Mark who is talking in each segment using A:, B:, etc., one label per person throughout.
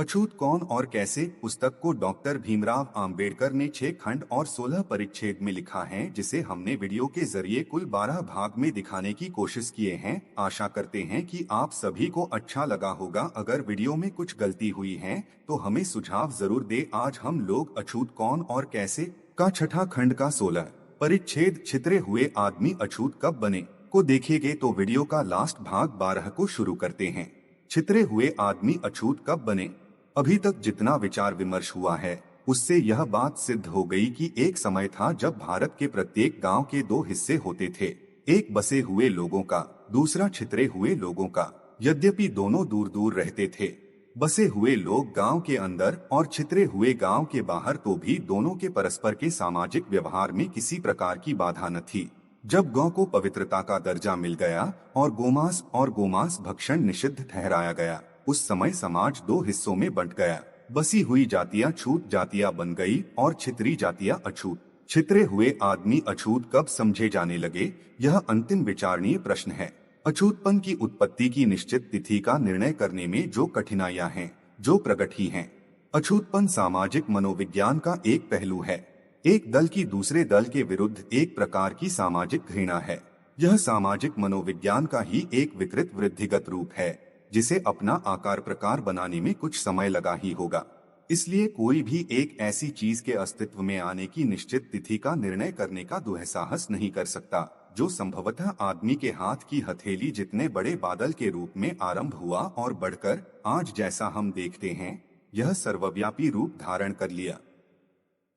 A: अछूत कौन और कैसे पुस्तक को डॉक्टर भीमराव आम्बेडकर ने 6 खंड और 16 परिच्छेद में लिखा है, जिसे हमने वीडियो के जरिए कुल 12 भाग में दिखाने की कोशिश किए हैं। आशा करते हैं कि आप सभी को अच्छा लगा होगा। अगर वीडियो में कुछ गलती हुई है तो हमें सुझाव जरूर दे। आज हम लोग अछूत कौन और कैसे का छठा खंड का 16 परिच्छेद छितरे हुए आदमी अछूत कब बने को देखेंगे। तो वीडियो का लास्ट भाग 12 को शुरू करते हैं। छितरे हुए आदमी अछूत कब बने। अभी तक जितना विचार विमर्श हुआ है उससे यह बात सिद्ध हो गई कि एक समय था जब भारत के प्रत्येक गांव के 2 हिस्से होते थे, एक बसे हुए लोगों का, दूसरा छितरे हुए लोगों का। यद्यपि दोनों दूर दूर रहते थे, बसे हुए लोग गांव के अंदर और छितरे हुए गांव के बाहर, तो भी दोनों के परस्पर के सामाजिक व्यवहार में किसी प्रकार की बाधा न थी। जब गौ को पवित्रता का दर्जा मिल गया और गोमांस भक्षण निषिद्ध ठहराया गया, उस समय समाज 2 हिस्सों में बंट गया। बसी हुई जातियां छूत जातियां बन गई और छितरी जातियां अछूत। छितरे हुए आदमी अछूत कब समझे जाने लगे, यह अंतिम विचारणीय प्रश्न है। अछूतपन की उत्पत्ति की निश्चित तिथि का निर्णय करने में जो कठिनाइयां हैं, जो प्रकट ही हैं। अछूतपन सामाजिक मनोविज्ञान का एक पहलू है। एक दल की दूसरे दल के विरुद्ध एक प्रकार की सामाजिक घृणा है। यह सामाजिक मनोविज्ञान का ही एक विकृत वृद्धिगत रूप है, जिसे अपना आकार प्रकार बनाने में कुछ समय लगा ही होगा। इसलिए कोई भी एक ऐसी चीज के अस्तित्व में आने की निश्चित तिथि का निर्णय करने का दुस्साहस नहीं कर सकता, जो संभवतः आदमी के हाथ की हथेली जितने बड़े बादल के रूप में आरंभ हुआ और बढ़कर आज जैसा हम देखते हैं, यह सर्वव्यापी रूप धारण कर लिया।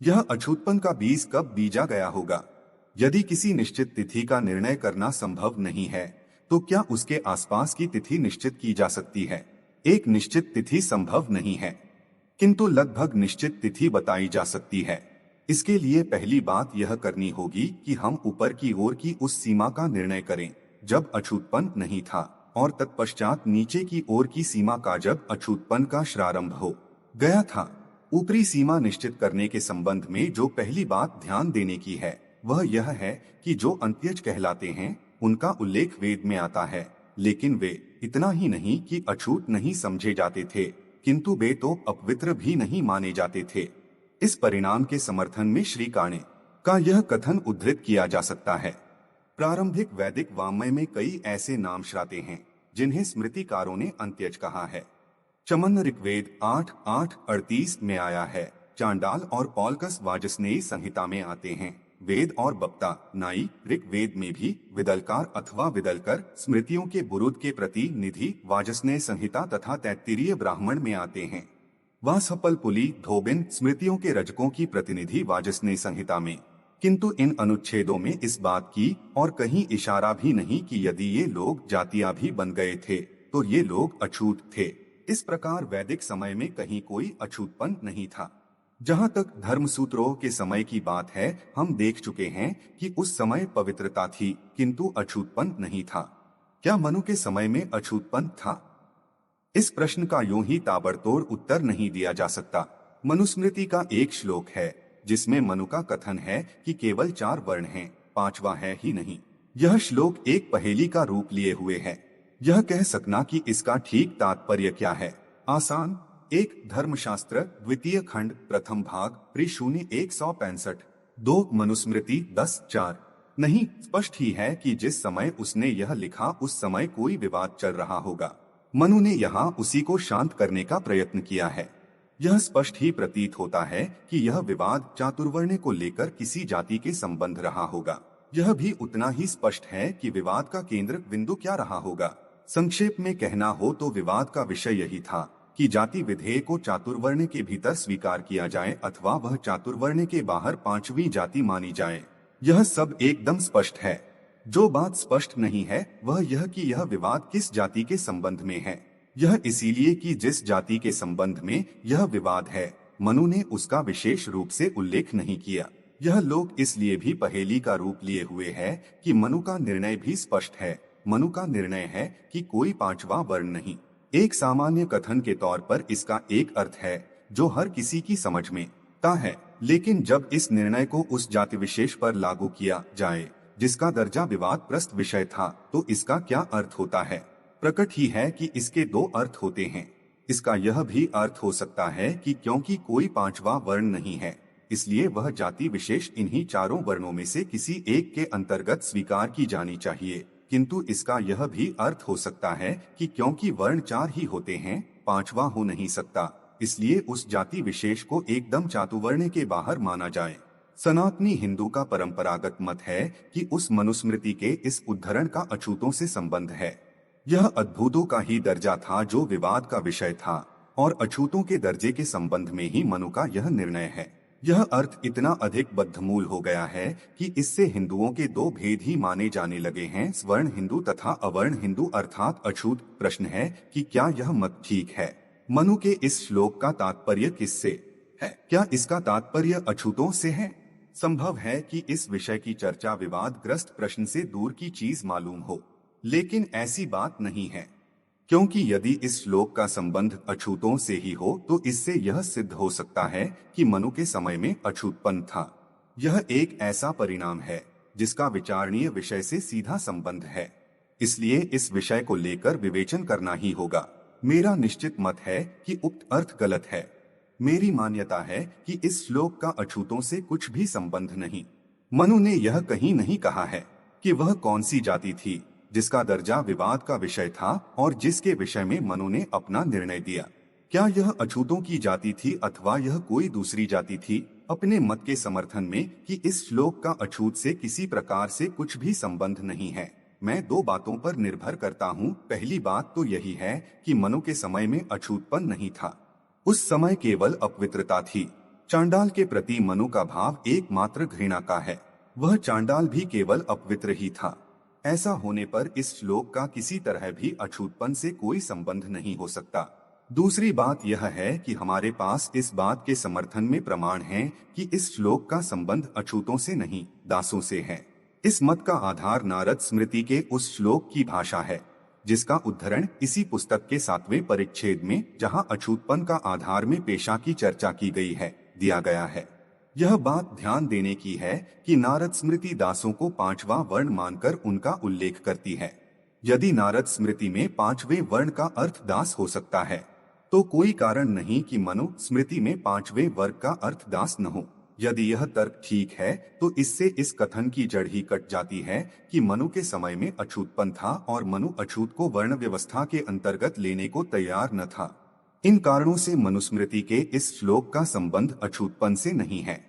A: यह अछूतपन का बीज कब बीजा गया होगा। यदि किसी निश्चित तिथि का निर्णय करना संभव नहीं है, तो क्या उसके आसपास की तिथि निश्चित की जा सकती है। एक निश्चित तिथि संभव नहीं है, किंतु लगभग निश्चित तिथि बताई जा सकती है। इसके लिए पहली बात यह करनी होगी कि हम ऊपर की ओर की उस सीमा का निर्णय करें जब अछूतपन नहीं था, और तत्पश्चात नीचे की ओर की सीमा का जब अछूतपन का प्रारंभ हो गया था। ऊपरी सीमा निश्चित करने के संबंध में जो पहली बात ध्यान देने की है, वह यह है कि जो अंत्यज कहलाते हैं उनका उल्लेख वेद में आता है, लेकिन वे इतना ही नहीं कि अछूत नहीं समझे जाते थे, किंतु वे तो अपवित्र भी नहीं माने जाते थे। इस परिणाम के समर्थन में श्री काणे का यह कथन उद्धृत किया जा सकता है। प्रारंभिक वैदिक वाङ्मय में कई ऐसे नाम श्राते हैं जिन्हें स्मृतिकारों ने अंत्यज कहा है। चमन ऋग्वेद 8:8-38 में आया है। चांडाल और पौलकस वाजस्नेयी संहिता में आते हैं। वेद और बप्ता नाई ऋग्वेद में भी विदलकार अथवा विदलकर स्मृतियों के बुरुद के प्रतिनिधि वाजस्नेय संहिता तथा तैत्तिरीय ब्राह्मण में आते हैं। वासपल पुली धोबिन स्मृतियों के रजकों की प्रतिनिधि वाजस्नेय संहिता में। किंतु इन अनुच्छेदों में इस बात की और कहीं इशारा भी नहीं कि यदि ये लोग जातियां भी बन गए थे तो ये लोग अछूत थे। इस प्रकार वैदिक समय में कहीं कोई अछूतपन नहीं था। जहाँ तक धर्मसूत्रों के समय की बात है, हम देख चुके हैं कि उस समय पवित्रता थी किंतु अछूतपन नहीं था। क्या मनु के समय में अछूतपन था? इस प्रश्न का यूं ही ताबड़तोड़ उत्तर नहीं दिया जा सकता। मनुस्मृति का एक श्लोक है जिसमें मनु का कथन है कि केवल 4 वर्ण हैं, 5वां है ही नहीं। यह श्लोक एक पहेली का रूप लिए हुए है। यह कह सकना कि इसका ठीक तात्पर्य क्या है आसान। 1 धर्मशास्त्र द्वितीय खंड प्रथम भाग पृ 0165। 2 मनुस्मृति 10:4। नहीं, स्पष्ट ही है कि जिस समय उसने यह लिखा उस समय कोई विवाद चल रहा होगा। मनु ने यहाँ उसी को शांत करने का प्रयत्न किया है। यह स्पष्ट ही प्रतीत होता है कि यह विवाद चातुर्वर्ण को लेकर किसी जाति के संबंध रहा होगा। यह भी उतना ही स्पष्ट है कि विवाद का केंद्र बिंदु क्या रहा होगा। संक्षेप में कहना हो तो विवाद का विषय यही था कि जाति विधेय को चातुर्वर्ण के भीतर स्वीकार किया जाए अथवा वह चातुर्वर्ण के बाहर 5वीं जाति मानी जाए। यह सब एकदम स्पष्ट है। जो बात स्पष्ट नहीं है वह यह कि यह विवाद किस जाति के संबंध में है। यह इसीलिए कि जिस जाति के संबंध में यह विवाद है, मनु ने उसका विशेष रूप से उल्लेख नहीं किया। यह लोग इसलिए भी पहेली का रूप लिए हुए है कि मनु का निर्णय भी स्पष्ट है। मनु का निर्णय है कि कोई 5वां वर्ण नहीं। एक सामान्य कथन के तौर पर इसका एक अर्थ है जो हर किसी की समझ में ता है, लेकिन जब इस निर्णय को उस जाति विशेष पर लागू किया जाए जिसका दर्जा विवादग्रस्त विषय था, तो इसका क्या अर्थ होता है। प्रकट ही है कि इसके 2 अर्थ होते हैं। इसका यह भी अर्थ हो सकता है कि क्योंकि कोई पांचवा वर्ण नहीं है, इसलिए वह जाति विशेष इन्हीं चारों वर्णों में से किसी एक के अंतर्गत स्वीकार की जानी चाहिए। किंतु इसका यह भी अर्थ हो सकता है कि क्योंकि वर्ण चार ही होते हैं, पांचवा हो नहीं सकता, इसलिए उस जाति विशेष को एकदम चातुवर्ण के बाहर माना जाए। सनातनी हिंदू का परंपरागत मत है कि उस मनुस्मृति के इस उद्धरण का अछूतों से संबंध है। यह अद्भुतों का ही दर्जा था जो विवाद का विषय था, और अछूतों के दर्जे के संबंध में ही मनु का यह निर्णय है। यह अर्थ इतना अधिक बद्धमूल हो गया है कि इससे हिंदुओं के दो भेद ही माने जाने लगे हैं, स्वर्ण हिंदू तथा अवर्ण हिंदू अर्थात अछूत। प्रश्न है कि क्या यह मत ठीक है? मनु के इस श्लोक का तात्पर्य किससे है? क्या इसका तात्पर्य अछूतों से है? संभव है कि इस विषय की चर्चा विवादग्रस्त प्रश्न से दूर की चीज मालूम हो, लेकिन ऐसी बात नहीं है, क्योंकि यदि इस श्लोक का संबंध अछूतों से ही हो तो इससे यह सिद्ध हो सकता है कि मनु के समय में अछूतपन था। यह एक ऐसा परिणाम है जिसका विचारणीय विषय से सीधा संबंध है, इसलिए इस विषय को लेकर विवेचन करना ही होगा। मेरा निश्चित मत है कि उक्त अर्थ गलत है। मेरी मान्यता है कि इस श्लोक का अछूतों से कुछ भी संबंध नहीं। मनु ने यह कहीं नहीं कहा है कि वह कौन सी जाति थी जिसका दर्जा विवाद का विषय था और जिसके विषय में मनु ने अपना निर्णय दिया। क्या यह अछूतों की जाति थी अथवा यह कोई दूसरी जाति थी? अपने मत के समर्थन में कि इस श्लोक का अछूत से किसी प्रकार से कुछ भी संबंध नहीं है, मैं दो बातों पर निर्भर करता हूँ। पहली बात तो यही है कि मनु के समय में अछूतपन नहीं था, उस समय केवल अपवित्रता थी। चांडाल के प्रति मनु का भाव एकमात्र घृणा का है, वह चांडाल भी केवल अपवित्र ही था। ऐसा होने पर इस श्लोक का किसी तरह भी अछूतपन से कोई संबंध नहीं हो सकता। दूसरी बात यह है कि हमारे पास इस बात के समर्थन में प्रमाण हैं कि इस श्लोक का संबंध अछूतों से नहीं, दासों से है। इस मत का आधार नारद स्मृति के उस श्लोक की भाषा है, जिसका उद्धरण इसी पुस्तक के 7वें परिच्छेद में, जहां अछूतपन का आधार में पेशा की चर्चा की गई है, दिया गया है। यह बात ध्यान देने की है कि नारद स्मृति दासों को पांचवा वर्ण मानकर उनका उल्लेख करती है। यदि नारद स्मृति में पांचवें वर्ण का अर्थ दास हो सकता है, तो कोई कारण नहीं कि मनु स्मृति में पांचवें वर्ग का अर्थ दास न हो। यदि यह तर्क ठीक है तो इससे इस कथन की जड़ ही कट जाती है कि मनु के समय में अछूतपन था और मनु अछूत को वर्ण व्यवस्था के अंतर्गत लेने को तैयार न था। इन कारणों से मनुस्मृति के इस श्लोक का संबंध अछूतपन से नहीं है,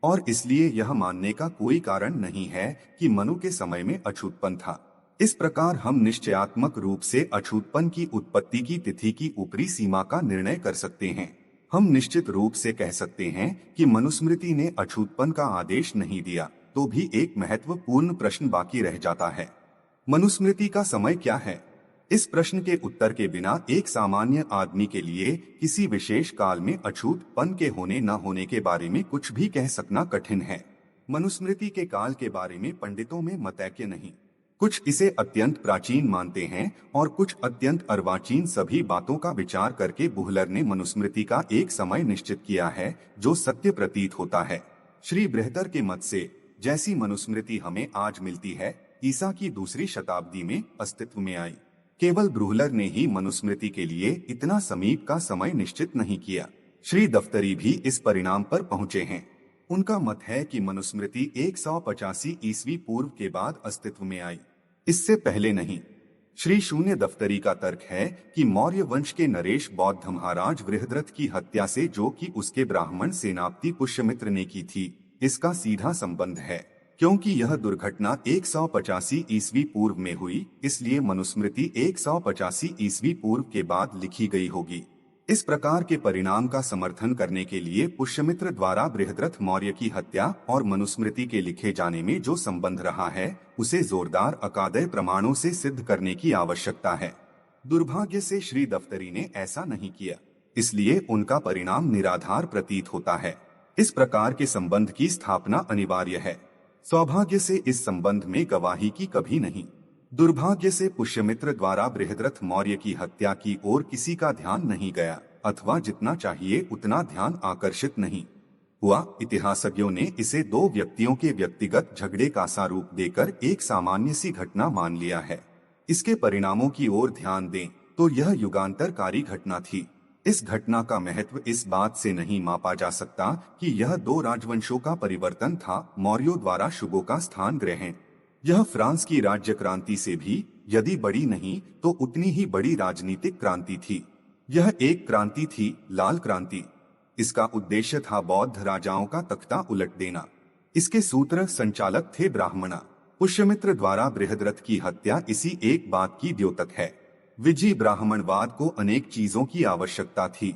A: और इसलिए यह मानने का कोई कारण नहीं है कि मनु के समय में अछूतपन था। इस प्रकार हम निश्चयात्मक रूप से अछूतपन की उत्पत्ति की तिथि की ऊपरी सीमा का निर्णय कर सकते हैं। हम निश्चित रूप से कह सकते हैं कि मनुस्मृति ने अछूतपन का आदेश नहीं दिया, तो भी एक महत्वपूर्ण प्रश्न बाकी रह जाता है, मनुस्मृति का समय क्या है? इस प्रश्न के उत्तर के बिना एक सामान्य आदमी के लिए किसी विशेष काल में अछूतपन के होने न होने के बारे में कुछ भी कह सकना कठिन है। मनुस्मृति के काल के बारे में पंडितों में मतैक्य नहीं। कुछ इसे अत्यंत प्राचीन मानते हैं और कुछ अत्यंत अर्वाचीन। सभी बातों का विचार करके बुहलर ने मनुस्मृति का एक समय निश्चित किया है जो सत्य प्रतीत होता है। श्री बृहत्तर के मत से जैसी मनुस्मृति हमें आज मिलती है, ईसा की दूसरी शताब्दी में अस्तित्व में आई। केवल ब्रूहलर ने ही मनुस्मृति के लिए इतना समीप का समय निश्चित नहीं किया। श्री दफ्तरी भी इस परिणाम पर पहुंचे हैं। उनका मत है कि मनुस्मृति 185 ईस्वी पूर्व के बाद अस्तित्व में आई, इससे पहले नहीं। श्री शून्य दफ्तरी का तर्क है कि मौर्य वंश के नरेश बौद्ध महाराज बृहद्रथ की हत्या से, जो कि उसके ब्राह्मण सेनापति पुष्यमित्र ने की थी, इसका सीधा संबंध है। क्योंकि यह दुर्घटना 185 ईस्वी पूर्व में हुई, इसलिए मनुस्मृति 185 ईस्वी पूर्व के बाद लिखी गई होगी। इस प्रकार के परिणाम का समर्थन करने के लिए पुष्यमित्र द्वारा बृहद्रथ मौर्य की हत्या और मनुस्मृति के लिखे जाने में जो संबंध रहा है, उसे जोरदार अकादय प्रमाणों से सिद्ध करने की आवश्यकता है। दुर्भाग्य से श्री दफ्तरी ने ऐसा नहीं किया, इसलिए उनका परिणाम निराधार प्रतीत होता है। इस प्रकार के संबंध की स्थापना अनिवार्य है। सौभाग्य से इस संबंध में गवाही की कभी नहीं। दुर्भाग्य से पुष्यमित्र द्वारा बृहद्रथ मौर्य की हत्या की ओर किसी का ध्यान नहीं गया, अथवा जितना चाहिए उतना ध्यान आकर्षित नहीं हुआ। इतिहासज्ञों ने इसे दो व्यक्तियों के व्यक्तिगत झगड़े का सा रूप देकर एक सामान्य सी घटना मान लिया है। इसके परिणामों की ओर ध्यान दें तो यह युगांतरकारी घटना थी। इस घटना का महत्व इस बात से नहीं मापा जा सकता कि यह दो राजवंशों का परिवर्तन था, मौर्यों द्वारा शुंगों का स्थान ग्रहण। यह फ्रांस की राज्य क्रांति से भी यदि बड़ी नहीं तो उतनी ही बड़ी राजनीतिक क्रांति थी। यह एक क्रांति थी, लाल क्रांति। इसका उद्देश्य था बौद्ध राजाओं का तख्ता उलट देना। इसके सूत्र संचालक थे ब्राह्मणा। पुष्यमित्र द्वारा बृहद्रथ की हत्या इसी एक बात की द्योतक है। विजी ब्राह्मणवाद को अनेक चीजों की आवश्यकता थी।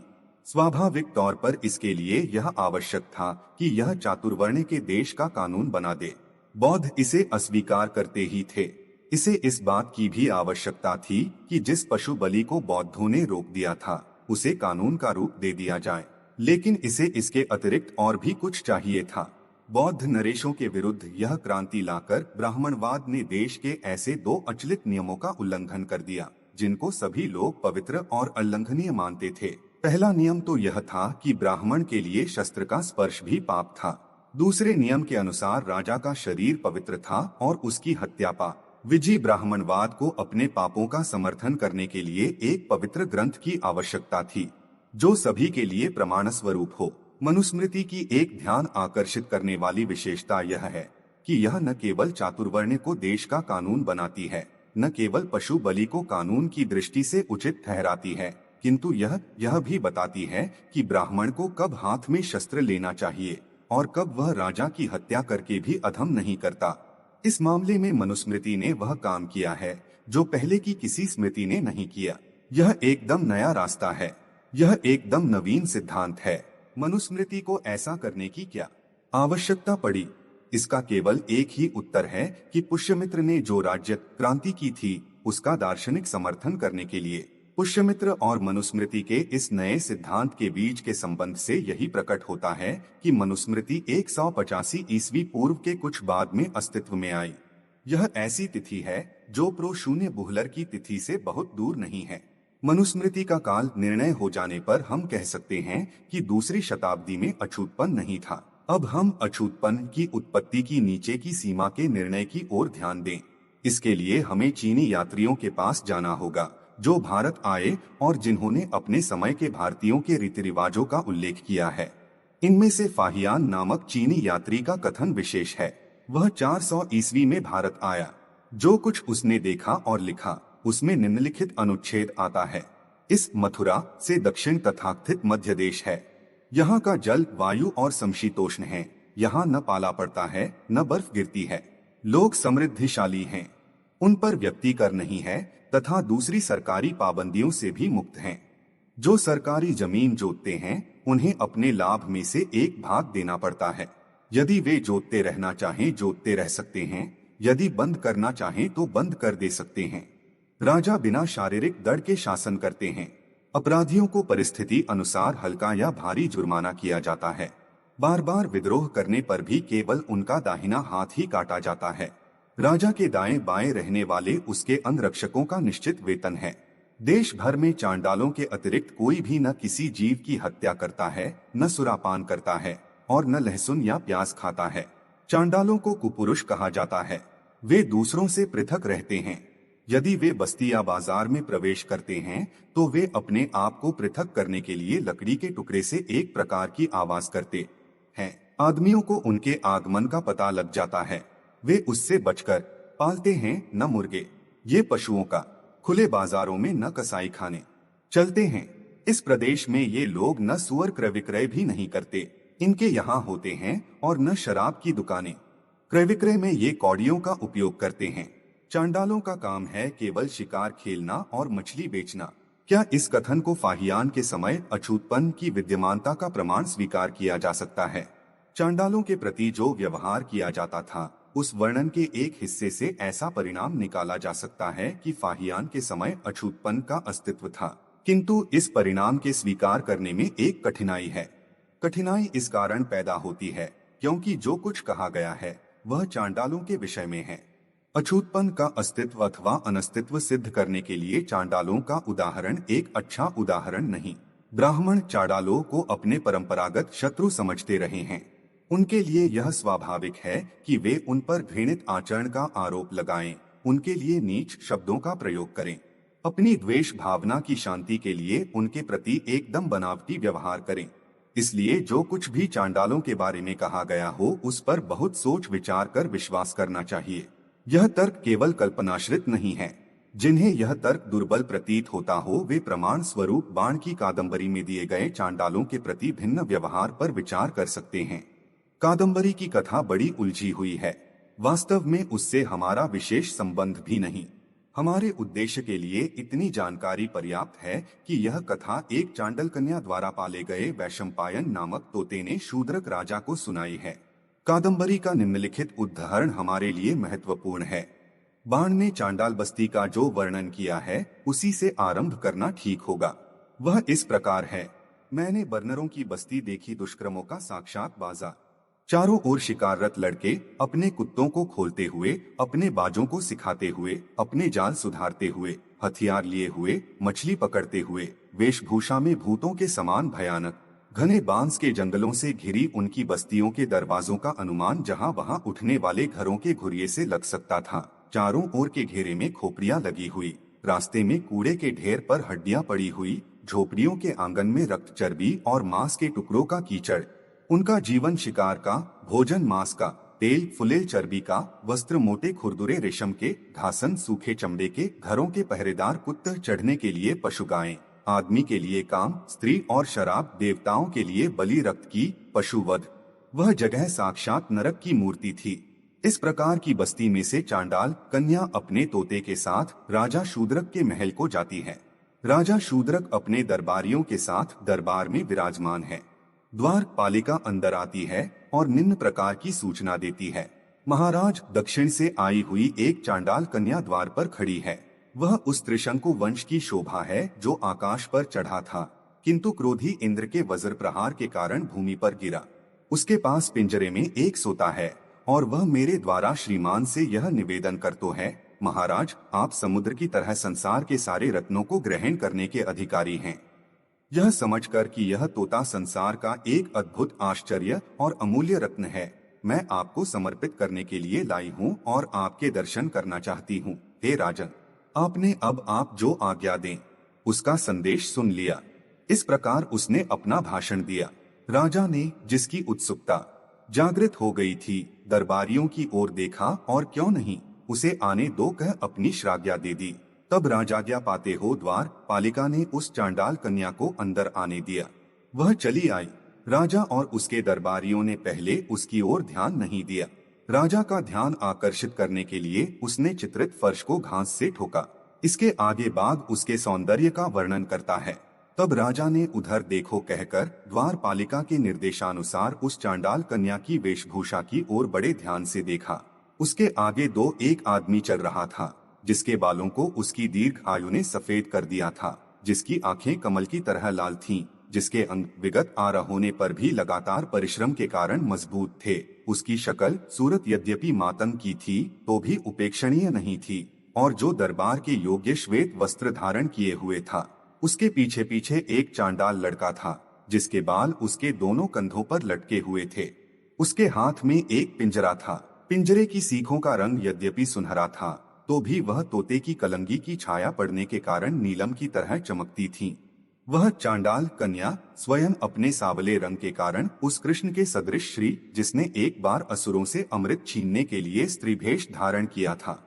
A: स्वाभाविक तौर पर इसके लिए यह आवश्यक था कि यह चातुर्वर्ण के देश का कानून बना दे। बौद्ध इसे अस्वीकार करते ही थे। इसे इस बात की भी आवश्यकता थी कि जिस पशु बलि को बौद्धों ने रोक दिया था उसे कानून का रूप दे दिया जाए। लेकिन इसे इसके अतिरिक्त और भी कुछ चाहिए था। बौद्ध नरेशों के विरुद्ध यह क्रांति लाकर ब्राह्मणवाद ने देश के ऐसे दो अचलित नियमों का उल्लंघन कर दिया जिनको सभी लोग पवित्र और अल्लंघनीय मानते थे। पहला नियम तो यह था कि ब्राह्मण के लिए शस्त्र का स्पर्श भी पाप था। दूसरे नियम के अनुसार राजा का शरीर पवित्र था और उसकी हत्या पाप। विजी ब्राह्मणवाद को अपने पापों का समर्थन करने के लिए एक पवित्र ग्रंथ की आवश्यकता थी जो सभी के लिए प्रमाण स्वरूप हो। मनुस्मृति की एक ध्यान आकर्षित करने वाली विशेषता यह है कि यह न केवल चातुर्वर्ण को देश का कानून बनाती है, न केवल पशु बलि को कानून की दृष्टि से उचित ठहराती है, किंतु यह भी बताती है कि ब्राह्मण को कब हाथ में शस्त्र लेना चाहिए और कब वह राजा की हत्या करके भी अधम नहीं करता। इस मामले में मनुस्मृति ने वह काम किया है जो पहले की किसी स्मृति ने नहीं किया। यह एकदम नया रास्ता है। यह एकदम नवीन सिद्धांत है। मनुस्मृति को ऐसा करने की क्या आवश्यकता पड़ी? इसका केवल एक ही उत्तर है कि पुष्यमित्र ने जो राज्य क्रांति की थी उसका दार्शनिक समर्थन करने के लिए। पुष्यमित्र और मनुस्मृति के इस नए सिद्धांत के बीच के संबंध से यही प्रकट होता है कि मनुस्मृति 185 ईस्वी पूर्व के कुछ बाद में अस्तित्व में आई। यह ऐसी तिथि है जो प्रो शून्य बुहलर की तिथि से बहुत दूर नहीं है। मनुस्मृति का काल निर्णय हो जाने पर हम कह सकते हैं कि दूसरी शताब्दी में अछूतपन नहीं था। अब हम अछूतपन की उत्पत्ति की नीचे की सीमा के निर्णय की ओर ध्यान दें। इसके लिए हमें चीनी यात्रियों के पास जाना होगा जो भारत आए और जिन्होंने अपने समय के भारतीयों के रीति रिवाजों का उल्लेख किया है। इनमें से फाहियान नामक चीनी यात्री का कथन विशेष है। वह 400 ईस्वी में भारत आया। जो कुछ उसने देखा और लिखा उसमें निम्नलिखित अनुच्छेद आता है। इस मथुरा से दक्षिण तथाकथित मध्य देश है। यहाँ का जल, वायु और समशीतोष्ण है। यहाँ न पाला पड़ता है न बर्फ गिरती है। लोग समृद्धिशाली हैं। उन पर व्यक्ति कर नहीं है तथा दूसरी सरकारी पाबंदियों से भी मुक्त हैं। जो सरकारी जमीन जोतते हैं उन्हें अपने लाभ में से एक भाग देना पड़ता है। यदि वे जोतते रहना चाहें जोतते रह सकते हैं, यदि बंद करना चाहें तो बंद कर दे सकते हैं। राजा बिना शारीरिक दंड के शासन करते हैं। अपराधियों को परिस्थिति अनुसार हल्का या भारी जुर्माना किया जाता है। बार बार विद्रोह करने पर भी केवल उनका दाहिना हाथ ही काटा जाता है। राजा के दाएं बाएं रहने वाले उसके अंगरक्षकों का निश्चित वेतन है। देश भर में चांडालों के अतिरिक्त कोई भी न किसी जीव की हत्या करता है, न सुरापान करता है और न लहसुन या प्याज खाता है। चांडालों को कुपुरुष कहा जाता है। वे दूसरों से पृथक रहते हैं। यदि वे बस्ती या बाजार में प्रवेश करते हैं तो वे अपने आप को पृथक करने के लिए लकड़ी के टुकड़े से एक प्रकार की आवाज करते हैं। आदमियों को उनके आगमन का पता लग जाता है। वे उससे बचकर पालते हैं न मुर्गे। ये पशुओं का खुले बाजारों में न कसाई खाने चलते हैं। इस प्रदेश में ये लोग न सुअर क्रय विक्रय भी नहीं करते। इनके यहाँ होते हैं और न शराब की दुकानें। क्रय विक्रय में ये कौड़ियों का उपयोग करते हैं। चांडालों का काम है केवल शिकार खेलना और मछली बेचना। क्या इस कथन को फाहियान के समय अछूतपन की विद्यमानता का प्रमाण स्वीकार किया जा सकता है? चांडालों के प्रति जो व्यवहार किया जाता था उस वर्णन के एक हिस्से से ऐसा परिणाम निकाला जा सकता है कि फाहियान के समय अछूतपन का अस्तित्व था। किंतु इस परिणाम के स्वीकार करने में एक कठिनाई है। कठिनाई इस कारण पैदा होती है क्योंकि जो कुछ कहा गया है वह चांडालों के विषय में है। अछूतपन का अस्तित्व अथवा अनस्तित्व सिद्ध करने के लिए चांडालों का उदाहरण एक अच्छा उदाहरण नहीं। ब्राह्मण चांडालों को अपने परंपरागत शत्रु समझते रहे हैं। उनके लिए यह स्वाभाविक है कि वे उन पर घृणित आचरण का आरोप लगाएं, उनके लिए नीच शब्दों का प्रयोग करें। अपनी द्वेष भावना की शांति के लिए उनके प्रति एकदम बनावटी व्यवहार करें। इसलिए जो कुछ भी चांडालों के बारे में कहा गया हो उस पर बहुत सोच विचार कर विश्वास करना चाहिए। यह तर्क केवल कल्पनाश्रित नहीं है। जिन्हें यह तर्क दुर्बल प्रतीत होता हो वे प्रमाण स्वरूप बाण की कादंबरी में दिए गए चांडालों के प्रति भिन्न व्यवहार पर विचार कर सकते हैं। कादंबरी की कथा बड़ी उलझी हुई है। वास्तव में उससे हमारा विशेष संबंध भी नहीं। हमारे उद्देश्य के लिए इतनी जानकारी पर्याप्त है कि यह कथा एक चांडल कन्या द्वारा पाले गए वैशंपायन नामक तोते ने शूद्रक राजा को सुनाई है। कादंबरी का निम्नलिखित उदाहरण हमारे लिए महत्वपूर्ण है। बाण ने चांडाल बस्ती का जो वर्णन किया है उसी से आरंभ करना ठीक होगा। वह इस प्रकार है। मैंने बर्नरों की बस्ती देखी, दुष्कर्मों का साक्षात बाजार। चारों ओर शिकाररत लड़के अपने कुत्तों को खोलते हुए, अपने बाजों को सिखाते हुए, अपने जाल सुधारते हुए, हथियार लिए हुए, मछली पकड़ते हुए, वेशभूषा में भूतों के समान भयानक, घने बांस के जंगलों से घिरी उनकी बस्तियों के दरवाजों का अनुमान जहां वहां उठने वाले घरों के घुरिये से लग सकता था। चारों ओर के घेरे में खोपड़ियां लगी हुई, रास्ते में कूड़े के ढेर पर हड्डियां पड़ी हुई, झोपड़ियों के आंगन में रक्त, चर्बी और मांस के टुकड़ों का कीचड़। उनका जीवन शिकार का, भोजन मांस का, तेल फुले चर्बी का, वस्त्र मोटे खुरदुरे रेशम के, घासन सूखे चमड़े के, घरों के पहरेदार, कुत्ते चढ़ने के लिए पशु गायें, आदमी के लिए काम, स्त्री और शराब, देवताओं के लिए बलि, रक्त की पशुवध। वह जगह साक्षात नरक की मूर्ति थी। इस प्रकार की बस्ती में से चांडाल कन्या अपने तोते के साथ राजा शूद्रक के महल को जाती है। राजा शूद्रक अपने दरबारियों के साथ दरबार में विराजमान है। द्वार पालिका अंदर आती है और निम्न प्रकार की सूचना देती है। महाराज, दक्षिण से आई हुई एक चांडाल कन्या द्वार पर खड़ी है। वह उस त्रिशंकु वंश की शोभा है जो आकाश पर चढ़ा था, किंतु क्रोधी इंद्र के वज्र प्रहार के कारण भूमि पर गिरा। उसके पास पिंजरे में एक सोता है और वह मेरे द्वारा श्रीमान से यह निवेदन करतो है, महाराज, आप समुद्र की तरह संसार के सारे रत्नों को ग्रहण करने के अधिकारी हैं। यह समझकर कि यह तोता संसार का एक अद्भुत आश्चर्य और अमूल्य रत्न है, मैं आपको समर्पित करने के लिए लाई हूँ और आपके दर्शन करना चाहती हूँ। हे राजन, आपने अब आप जो आज्ञा दें। उसका संदेश सुन लिया। इस प्रकार उसने अपना भाषण दिया। राजा ने, जिसकी उत्सुकता जागृत हो गई थी, दरबारियों की ओर देखा और क्यों नहीं, उसे आने दो कह अपनी श्राज्ञा दे दी। तब राजाज्ञा पाते हो द्वार पालिका ने उस चांडाल कन्या को अंदर आने दिया। वह चली आई। राजा और उसके दरबारियों ने पहले उसकी ओर ध्यान नहीं दिया। राजा का ध्यान आकर्षित करने के लिए उसने चित्रित फर्श को घास से ठोका। इसके आगे बाग उसके सौंदर्य का वर्णन करता है। तब राजा ने उधर देखो कहकर द्वार पालिका के निर्देशानुसार उस चांडाल कन्या की वेशभूषा की ओर बड़े ध्यान से देखा। उसके आगे दो एक आदमी चल रहा था, जिसके बालों को उसकी दीर्घ आयु ने सफेद कर दिया था, जिसकी आंखें कमल की तरह लाल थीं, जिसके अंग विगत आरा होने पर भी लगातार परिश्रम के कारण मजबूत थे। उसकी शक्ल सूरत यद्यपि मातंग की थी तो भी उपेक्षणीय नहीं थी, और जो दरबार के योग्य श्वेत वस्त्र धारण किए हुए था। उसके पीछे पीछे एक चांडाल लड़का था, जिसके बाल उसके दोनों कंधों पर लटके हुए थे। उसके हाथ में एक पिंजरा था। पिंजरे की सीखों का रंग यद्यपि सुनहरा था तो भी वह तोते की कलंगी की छाया पड़ने के कारण नीलम की तरह चमकती थी। वह चांडाल कन्या स्वयं अपने सावले रंग के कारण उस कृष्ण के सदृश श्री, जिसने एक बार असुरों से अमृत छीनने के लिए स्त्री भेष धारण किया था,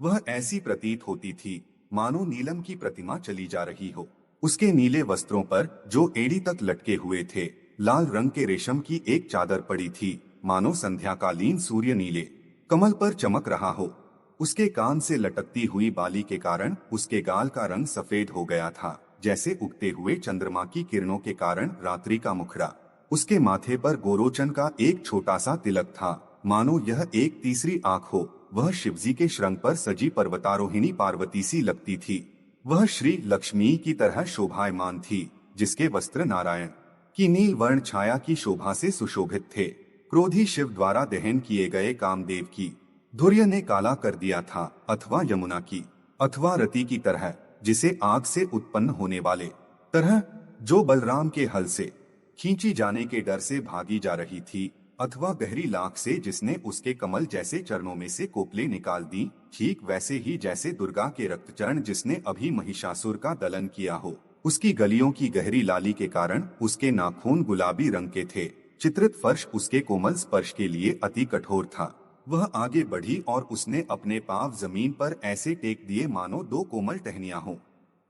A: वह ऐसी प्रतीत होती थी मानो नीलम की प्रतिमा चली जा रही हो। उसके नीले वस्त्रों पर, जो एड़ी तक लटके हुए थे, लाल रंग के रेशम की एक चादर पड़ी थी, मानो संध्याकालीन सूर्य नीले कमल पर चमक रहा हो। उसके कान से लटकती हुई बाली के कारण उसके गाल का रंग सफेद हो गया था, जैसे उगते हुए चंद्रमा की किरणों के कारण रात्रि का मुखड़ा। उसके माथे पर गोरोचन का एक छोटा सा तिलक था, मानो यह एक तीसरी आंख हो। वह शिवजी के श्रृंग पर सजी पर्वतारोहिणी पार्वती सी लगती थी। वह श्री लक्ष्मी की तरह शोभायमान थी, जिसके वस्त्र नारायण की नील वर्ण छाया की शोभा से सुशोभित थे। क्रोधी शिव द्वारा दहन किए गए कामदेव की धुर्य ने काला कर दिया था, अथवा यमुना की अथवा रति की तरह, जिसे आग से उत्पन्न होने वाले तरह, जो बलराम के हल से खींची जाने के डर से भागी जा रही थी, अथवा गहरी लाख से जिसने उसके कमल जैसे चरणों में से कोपले निकाल दी, ठीक वैसे ही जैसे दुर्गा के रक्त चरण जिसने अभी महिषासुर का दलन किया हो। उसकी गलियों की गहरी लाली के कारण उसके नाखून गुलाबी रंग के थे। चित्रित फर्श उसके कोमल स्पर्श के लिए अति कठोर था। वह आगे बढ़ी और उसने अपने पांव जमीन पर ऐसे टेक दिए मानो दो कोमल टहनियां हों।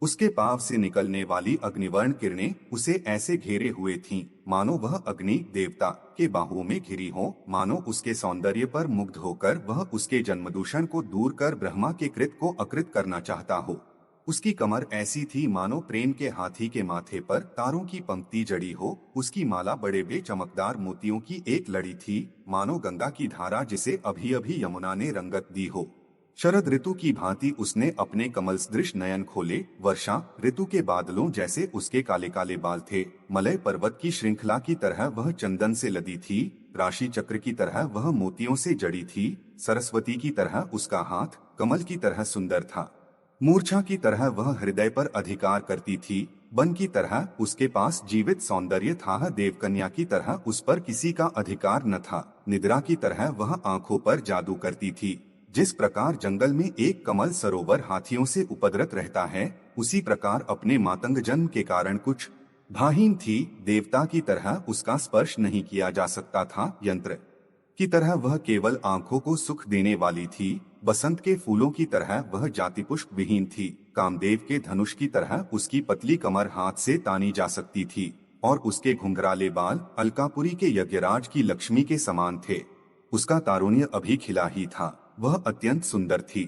A: उसके पांव से निकलने वाली अग्निवर्ण किरणें उसे ऐसे घेरे हुए थीं, मानो वह अग्नि देवता के बाहुओं में घिरी हो, मानो उसके सौंदर्य पर मुग्ध होकर वह उसके जन्मदूषण को दूर कर ब्रह्मा के कृत को अकृत करना चाहता हो। उसकी कमर ऐसी थी मानो प्रेम के हाथी के माथे पर तारों की पंक्ति जड़ी हो। उसकी माला बड़े बड़े चमकदार मोतियों की एक लड़ी थी, मानो गंगा की धारा जिसे अभी अभी यमुना ने रंगत दी हो। शरद ऋतु की भांति उसने अपने कमल सदृश नयन खोले। वर्षा ऋतु के बादलों जैसे उसके काले काले बाल थे। मलय पर्वत की श्रृंखला की तरह वह चंदन से लदी थी। राशि चक्र की तरह वह मोतियों से जड़ी थी। सरस्वती की तरह उसका हाथ कमल की तरह सुंदर था। मूर्छा की तरह वह हृदय पर अधिकार करती थी। वन की तरह उसके पास जीवित सौंदर्य था। देवकन्या की तरह उस पर किसी का अधिकार न था। निद्रा की तरह वह आंखों पर जादू करती थी। जिस प्रकार जंगल में एक कमल सरोवर हाथियों से उपद्रत रहता है, उसी प्रकार अपने मातंग जन्म के कारण कुछ भाहीन थी। देवता की तरह उसका स्पर्श नहीं किया जा सकता था। यंत्र की तरह वह केवल आंखों को सुख देने वाली थी। बसंत के फूलों की तरह वह जाति पुष्प विहीन थी। कामदेव के धनुष की तरह उसकी पतली कमर हाथ से तानी जा सकती थी और उसके घुंघराले बाल अलकापुरी के यज्ञराज की लक्ष्मी के समान थे। उसका तारुण्य अभी खिला ही था। वह अत्यंत सुंदर थी।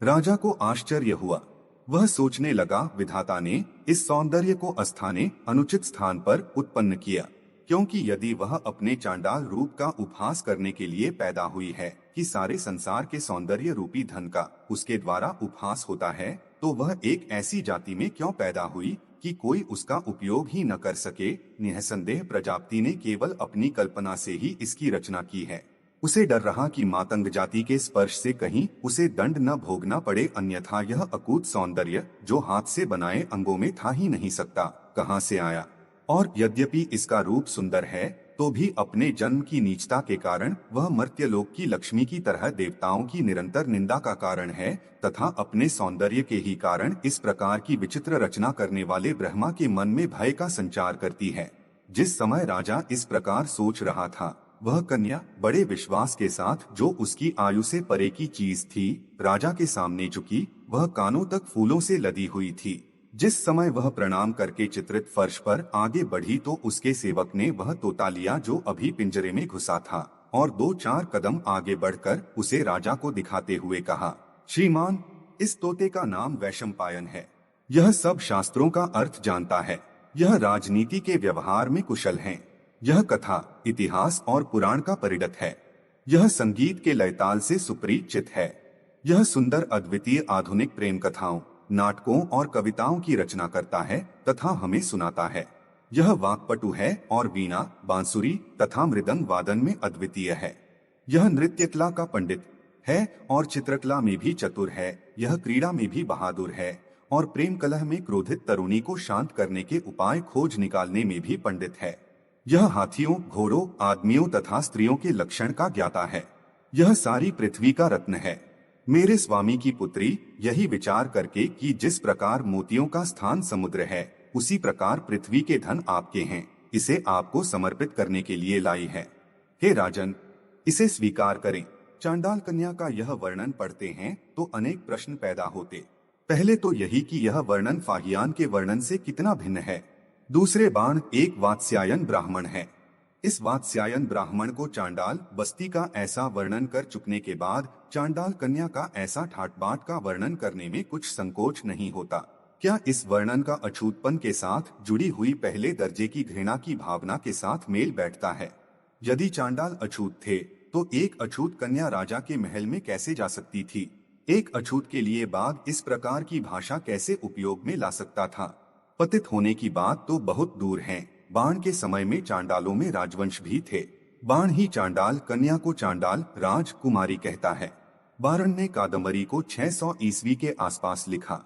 A: राजा को आश्चर्य हुआ। वह सोचने लगा, विधाता ने इस सौंदर्य को अस्थाने अनुचित स्थान पर उत्पन्न किया, क्योंकि यदि वह अपने चांडाल रूप का उपहास करने के लिए पैदा हुई है कि सारे संसार के सौंदर्य रूपी धन का उसके द्वारा उपहास होता है, तो वह एक ऐसी जाति में क्यों पैदा हुई कि कोई उसका उपयोग ही न कर सके। निःसंदेह प्रजापति ने केवल अपनी कल्पना से ही इसकी रचना की है। उसे डर रहा कि मातंग जाति के स्पर्श से कहीं उसे दंड न भोगना पड़े, अन्यथा यह अकूत सौंदर्य जो हाथ से बनाए अंगों में था ही नहीं सकता, कहाँ से आया। और यद्यपि इसका रूप सुंदर है, तो भी अपने जन्म की नीचता के कारण वह मर्त्यलोक की लक्ष्मी की तरह देवताओं की निरंतर निंदा का कारण है, तथा अपने सौंदर्य के ही कारण इस प्रकार की विचित्र रचना करने वाले ब्रह्मा के मन में भय का संचार करती है। जिस समय राजा इस प्रकार सोच रहा था, वह कन्या बड़े विश्वास के साथ, जो उसकी आयु से परे की चीज थी, राजा के सामने झुकी। वह कानों तक फूलों से लदी हुई थी। जिस समय वह प्रणाम करके चित्रित फर्श पर आगे बढ़ी, तो उसके सेवक ने वह तोता लिया जो अभी पिंजरे में घुसा था, और 2-4 कदम आगे बढ़कर उसे राजा को दिखाते हुए कहा, श्रीमान, इस तोते का नाम वैशंपायन है। यह सब शास्त्रों का अर्थ जानता है। यह राजनीति के व्यवहार में कुशल है। यह कथा, इतिहास और पुराण का परिणत है। यह संगीत के लयताल से सुपरिचित है। यह सुंदर अद्वितीय आधुनिक प्रेम कथाओं, नाटकों और कविताओं की रचना करता है तथा हमें सुनाता है। यह वाक्पटु है और वीणा, बांसुरी तथा मृदंग वादन में अद्वितीय है। यह नृत्यकला का पंडित है और चित्रकला में भी चतुर है। यह क्रीड़ा में भी बहादुर है और प्रेम कलह में क्रोधित तरुणी को शांत करने के उपाय खोज निकालने में भी पंडित है। यह हाथियों, घोड़ों, आदमियों तथा स्त्रियों के लक्षण का ज्ञाता है। यह सारी पृथ्वी का रत्न है। मेरे स्वामी की पुत्री यही विचार करके कि जिस प्रकार मोतियों का स्थान समुद्र है, उसी प्रकार पृथ्वी के धन आपके हैं, इसे आपको समर्पित करने के लिए लाई है। हे राजन, इसे स्वीकार करें। चांडाल कन्या का यह वर्णन पढ़ते हैं तो अनेक प्रश्न पैदा होते। पहले तो यही कि यह वर्णन फाहियान के वर्णन से कितना भिन्न है। दूसरे बाण एक वात्स्यायन ब्राह्मण है। इस वात्स्यायन ब्राह्मण को चांडाल बस्ती का ऐसा वर्णन कर चुकने के बाद चांडाल कन्या का ऐसा ठाट बाट का वर्णन करने में कुछ संकोच नहीं होता। क्या इस वर्णन का अछूतपन के साथ जुड़ी हुई पहले दर्जे की घृणा की भावना के साथ मेल बैठता है? यदि चांडाल अछूत थे, तो एक अछूत कन्या राजा के महल में कैसे जा सकती थी? एक अछूत के लिए बाघ इस प्रकार की भाषा कैसे उपयोग में ला सकता था? पतित होने की बात तो बहुत दूर है। बाण के समय में चांडालों में राजवंश भी थे। बाण ही चांडाल कन्या को चांडाल राजकुमारी कहता है। बारण ने कादम्बरी को 600 ईस्वी के आसपास लिखा।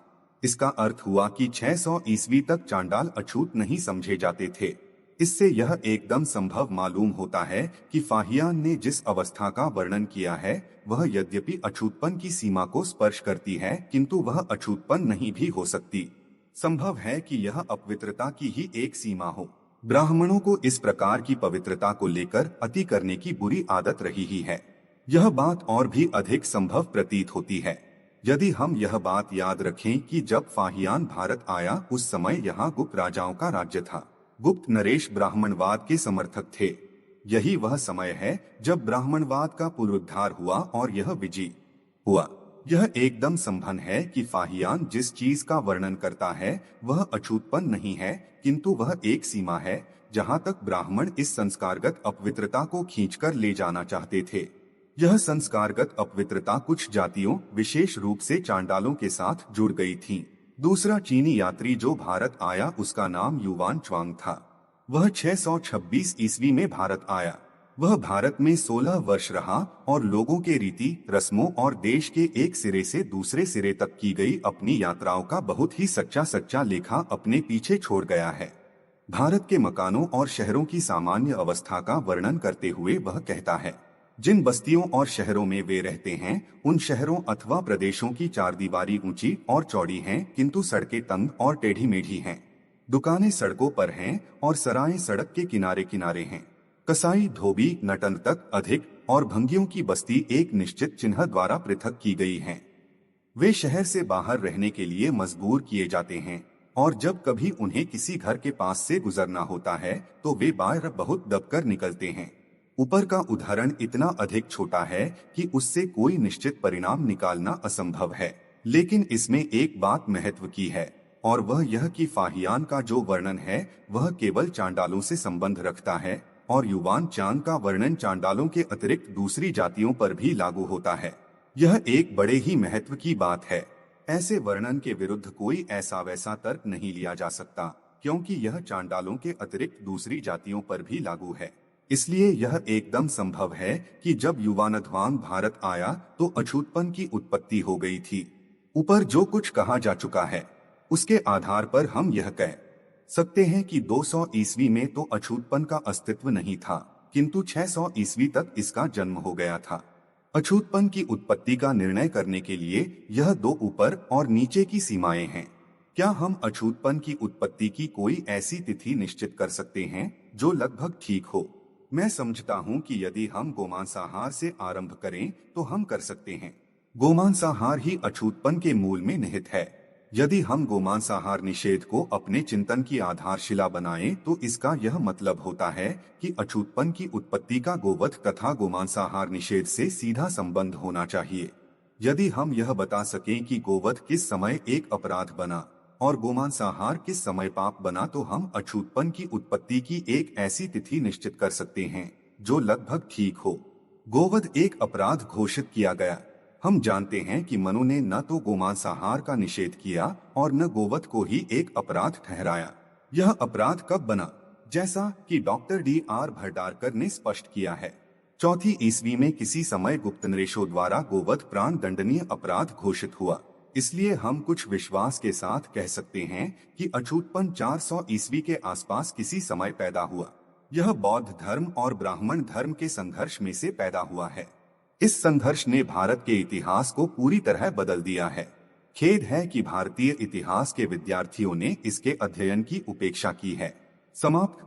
A: इसका अर्थ हुआ कि 600 ईस्वी तक चांडाल अछूत नहीं समझे जाते थे। इससे यह एकदम संभव मालूम होता है कि फाहियान ने जिस अवस्था का वर्णन किया है वह यद्यपि अछूतपन की सीमा को स्पर्श करती है, किंतु वह अछूतपन नहीं भी हो सकती। संभव है कि यह अपवित्रता की ही एक सीमा हो। ब्राह्मणों को इस प्रकार की पवित्रता को लेकर अति करने की बुरी आदत रही ही है। यह बात और भी अधिक संभव प्रतीत होती है यदि हम यह बात याद रखें कि जब फाहियान भारत आया उस समय यहाँ गुप्त राजाओं का राज्य था। गुप्त नरेश ब्राह्मणवाद के समर्थक थे। यही वह समय है जब ब्राह्मणवाद का पुनरुद्धार हुआ और यह विजयी हुआ। यह एकदम संभव है कि फाहियान जिस चीज का वर्णन करता है वह अछूतपन नहीं है, किंतु वह एक सीमा है जहां तक ब्राह्मण इस संस्कारगत अपवित्रता को खींचकर ले जाना चाहते थे। यह संस्कारगत अपवित्रता कुछ जातियों, विशेष रूप से चांडालों के साथ जुड़ गई थी। दूसरा चीनी यात्री जो भारत आया उसका नाम युवान च्वांग था। वह 626 ईस्वी में भारत आया। वह भारत में 16 वर्ष रहा और लोगों के रीति रस्मों और देश के एक सिरे से दूसरे सिरे तक की गई अपनी यात्राओं का बहुत ही सच्चा लेखा अपने पीछे छोड़ गया है। भारत के मकानों और शहरों की सामान्य अवस्था का वर्णन करते हुए वह कहता है, जिन बस्तियों और शहरों में वे रहते हैं उन शहरों अथवा प्रदेशों की चारदीवारी ऊंची और चौड़ी हैं, किंतु सड़कें तंग और टेढ़ी मेढ़ी हैं। दुकानें सड़कों पर हैं और सराएं सड़क के किनारे किनारे हैं। कसाई, धोबी, नटन तक अधिक और भंगियों की बस्ती एक निश्चित चिन्ह द्वारा पृथक की गई हैं। वे शहर से बाहर रहने के लिए मजबूर किए जाते हैं और जब कभी उन्हें किसी घर के पास से गुजरना होता है तो वे बाहर बहुत दबकर निकलते हैं। ऊपर का उदाहरण इतना अधिक छोटा है कि उससे कोई निश्चित परिणाम निकालना असंभव है, लेकिन इसमें एक बात महत्व की है और वह यह कि फाहियान का जो वर्णन है वह केवल चांडालों से संबंध रखता है और युवान चांग का वर्णन चांडालों के अतिरिक्त दूसरी जातियों पर भी लागू होता है। यह एक बड़े ही महत्व की बात है। ऐसे वर्णन के विरुद्ध कोई ऐसा वैसा तर्क नहीं लिया जा सकता, क्योंकि यह चांडालों के अतिरिक्त दूसरी जातियों पर भी लागू है। इसलिए यह एकदम संभव है कि जब युवानध्वांग भारत आया तो अछूतपन की उत्पत्ति हो गई थी। ऊपर जो कुछ कहा जा चुका है उसके आधार पर हम यह कह सकते हैं कि 200 ईस्वी में तो अछूतपन का अस्तित्व नहीं था, किंतु 600 ईस्वी तक इसका जन्म हो गया था। अछूतपन की उत्पत्ति का निर्णय करने के लिए यह दो ऊपर और नीचे की सीमाएं हैं। क्या हम अछूतपन की उत्पत्ति की कोई ऐसी तिथि निश्चित कर सकते हैं जो लगभग ठीक हो? मैं समझता हूं कि यदि हम गोमांसाहार से आरंभ करें तो हम कर सकते हैं। गोमांसाहार ही अछूतपन के मूल में निहित है। यदि हम गोमांसाहार निषेध को अपने चिंतन की आधारशिला बनाएं तो इसका यह मतलब होता है कि अछूतपन की उत्पत्ति का गोवध तथा गोमांसाहार निषेध से सीधा संबंध होना चाहिए। यदि हम यह बता सकें कि गोवध किस समय एक अपराध बना और गोमांसाहार किस समय पाप बना तो हम अछूतपन की उत्पत्ति की एक ऐसी तिथि निश्चित कर सकते हैं जो लगभग ठीक हो। गोवध एक अपराध घोषित किया गया। हम जानते हैं कि मनु ने न तो गोमांसाहार का निषेध किया और न गोवध को ही एक अपराध ठहराया। यह अपराध कब बना, जैसा कि डॉक्टर D.R. भंडारकर ने स्पष्ट किया है? 4वीं ईस्वी में किसी समय गुप्त नरेशों द्वारा गोवध प्राण दंडनीय अपराध घोषित हुआ। इसलिए हम कुछ विश्वास के साथ कह सकते हैं कि अछूतपन 400 ईस्वी के आसपास किसी समय पैदा हुआ। यह बौद्ध धर्म और ब्राह्मण धर्म के संघर्ष में से पैदा हुआ है। इस संघर्ष ने भारत के इतिहास को पूरी तरह बदल दिया है। खेद है कि भारतीय इतिहास के विद्यार्थियों ने इसके अध्ययन की उपेक्षा की है। समाप्त।